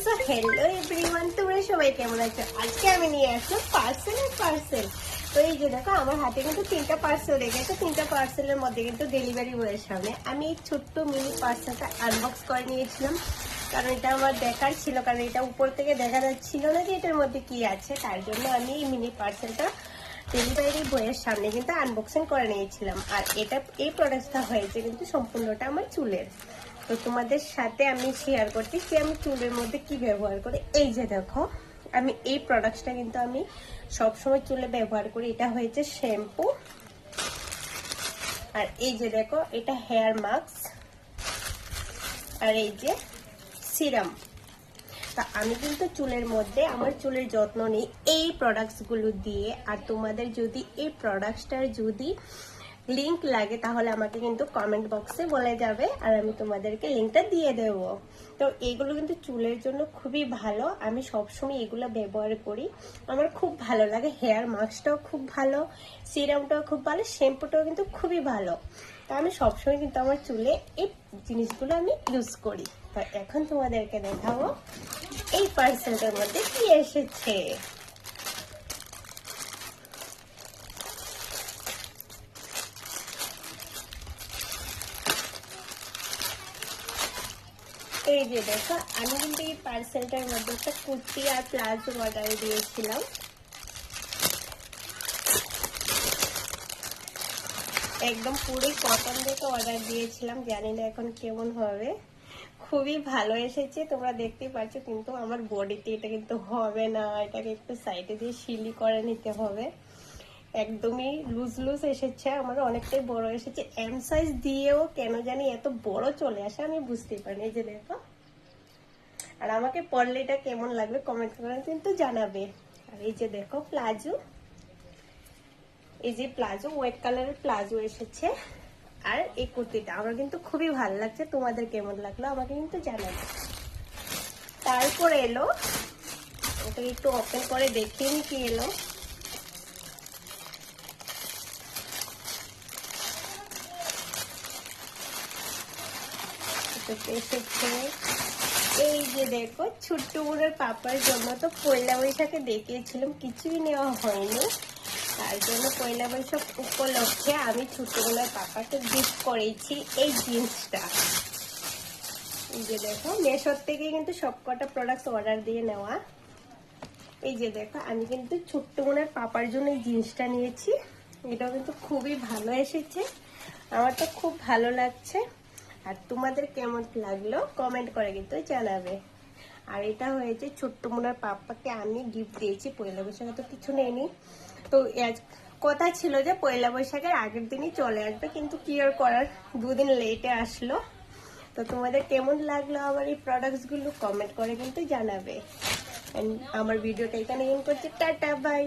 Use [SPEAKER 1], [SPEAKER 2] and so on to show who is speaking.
[SPEAKER 1] So hello everyone, তোমরা সবাই কেমন আছো? আজকে আমি নিয়ে আসলাম পার্সেল। তো এই যে দেখো, আমার হাতে কিন্তু 3টা পার্সেল রেখেছে। 3টা পার্সেলের মধ্যে কিন্তু ডেলিভারি বয়ের সামনে আমি এই ছোট্ট মিনি পার্সেলটা আনবক্স করে নিয়েছিলাম, কারণ এটা আমার দেখার ছিল, কারণ এটা উপর থেকে দেখা যাচ্ছিল না যে এটার মধ্যে কি আছে। তার জন্য আমি এই মিনি পার্সেলটা ডেলিভারি বয়ের সামনে কিন্তু আনবক্সিং করে নিয়েছিলাম। আর এই প্রোডাক্টটা হয়েছে কিন্তু সম্পূর্ণটা আমার চুলের। তো তোমাদের সাথে আমি শেয়ার করতেছি আমি চুলের মধ্যে কি ব্যবহার করি। এই যে দেখো, আমি এই প্রোডাক্টটা কিন্তু আমি সবসময় চুলে ব্যবহার করি। এটা হয়েছে শ্যাম্পু, আর এই যে দেখো এটা হেয়ার মাস্ক, আর এই যে সিরাম। তা আমি কিন্তু চুলের মধ্যে আমার চুলের যত্ন নিই এই প্রোডাক্টসগুলো দিয়ে। আর তোমাদের যদি এই প্রোডাক্টসটার যদি লিংক লাগে তাহলে আমাকে কিন্তু কমেন্ট বক্সে বলে যাবে, আর আমি তোমাদেরকে লিংকটা দিয়ে দেব। তো এগুলো কিন্তু চুলের জন্য খুবই ভালো, আমি সবসময় এগুলো ব্যবহার করি, আমার খুব ভালো লাগে। হেয়ার মাস্কটাও খুব ভালো, সিরামটাও খুব ভালো, শ্যাম্পুটাও কিন্তু খুবই ভালো। তো আমি সবসময় কিন্তু আমার চুলে এই জিনিসগুলো আমি ইউজ করি। তো এখন তোমাদেরকে দেখাবো এই পার্সেলটার মধ্যে কি এসেছে। এই যে দেখো, আমি কিন্তু এই পার্সেলটার মধ্যে একটা কুর্তি আর প্লাজো অর্ডার দিয়েছিলাম। একদম পুরো কটন দিয়ে অর্ডার দিয়েছিলাম, জানি না এখন কেমন হবে। খুবই ভালো এসেছে, তোমরা দেখতেই পাচ্ছ। কিন্তু আমার বডিতে এটা কিন্তু হবে না, এটাকে একটু সাইডে দিয়ে সিলি করে নিতে হবে। একদমই লুজ এসেছে, আমার অনেকটাই বড় এসেছে। এম সাইজ দিয়েও কেন জানি এত বড় চলে আসে, আমি বুঝতেই পারিনি। এই যে দেখো, আর আমাকে পরলে এটা কেমন লাগবে কমেন্ট করে কিন্তু জানাবে। আর এই যে দেখো প্লাজো, এই যে প্লাজো হোয়াইট কালারের প্লাজো এসেছে। আর এই কুর্তিটা আমার কিন্তু খুবই ভালো লাগছে, তোমাদের কেমন লাগলো আমাকে কিন্তু জানাবে। তারপর এলো, ওটাকে একটু ওপেন করে দেখিয়ে নি কি এলো। এসেছে এই যে দেখো, ছোট্ট বোনের পাপার জন্য তো পয়লা বৈশাখে দেখিয়েছিলাম, কিছুই নেওয়া হয়নি। তার জন্য পয়লা বৈশাখ উপলক্ষে আমি ছোট্ট বোনের পাপাকে গিফট করেছি এই জিন্সটা। এই যে দেখো, মেশোর থেকে কিন্তু সবকটা প্রোডাক্ট অর্ডার দিয়ে নেওয়া। এই যে দেখো, আমি কিন্তু ছোট্ট বোনের পাপার জন্য এই জিন্সটা নিয়েছি। এটাও কিন্তু খুবই ভালো এসেছে, আমার তো খুব ভালো লাগছে। আর তোমাদের কেমন লাগলো কমেন্ট করে কিন্তু জানাবে। আর এটা হয়েছে ছোট্ট বোনের পাপাকে আমি গিফট দিয়েছি, পয়লা বৈশাখে তো কিছু নেইনি। তো কথা ছিল যে পয়লা বৈশাখের আগের দিনই চলে আসবে, কিন্তু কি আর করার, 2 দিন লেটে আসলো। তো তোমাদের কেমন লাগলো আমার এই প্রোডাক্টসগুলো কমেন্ট করে কিন্তু জানাবে। আমার ভিডিওটা এখানে এন্ড করছি, টাটা বাই।